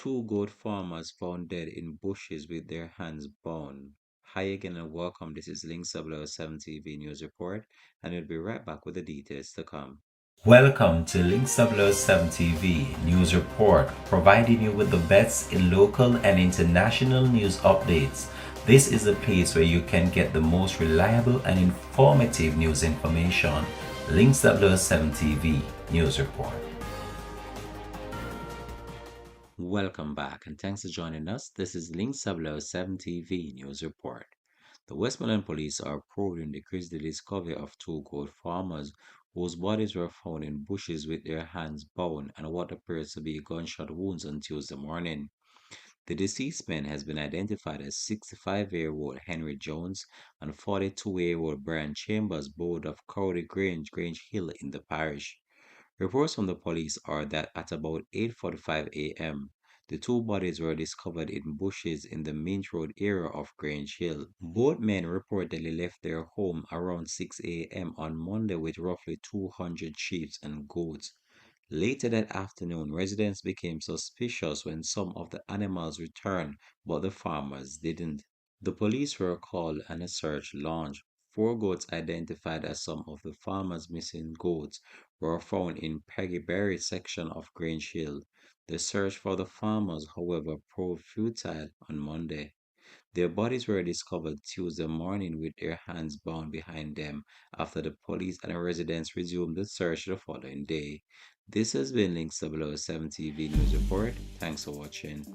Two goat farmers found dead in bushes with their hands bound. Hi again and welcome. This is Link 7 TV News Report, and we'll be right back with the details to come. Welcome to Link 7 TV News Report, providing you with the best in local and international news updates. This is a place where you can get the most reliable and informative news information. Link 7 TV News Report. Welcome back, and thanks for joining us. This is Link 7 TV News Report. The Westmoreland police are probing the grisly discovery of two goat farmers whose bodies were found in bushes with their hands bound and what appears to be gunshot wounds on Tuesday morning. The deceased man has been identified as 65-year-old Henry Jones and 42-year-old Brian Chambers, both of Cowley Grange, Grange Hill in the parish. Reports from the police are that at about 8:45 a.m., the two bodies were discovered in bushes in the Mint Road area of Grange Hill. Both men reportedly left their home around 6 a.m. on Monday with roughly 200 sheep and goats. Later that afternoon, residents became suspicious when some of the animals returned, but the farmers didn't. The police were called and a search launched. Four goats identified as some of the farmers' missing goats were found in Peggy Berry section of Grange Hill. The search for the farmers, however, proved futile on Monday. Their bodies were discovered Tuesday morning with their hands bound behind them after the police and residents resumed the search the following day. This has been Link 007 TV News Report. Thanks for watching.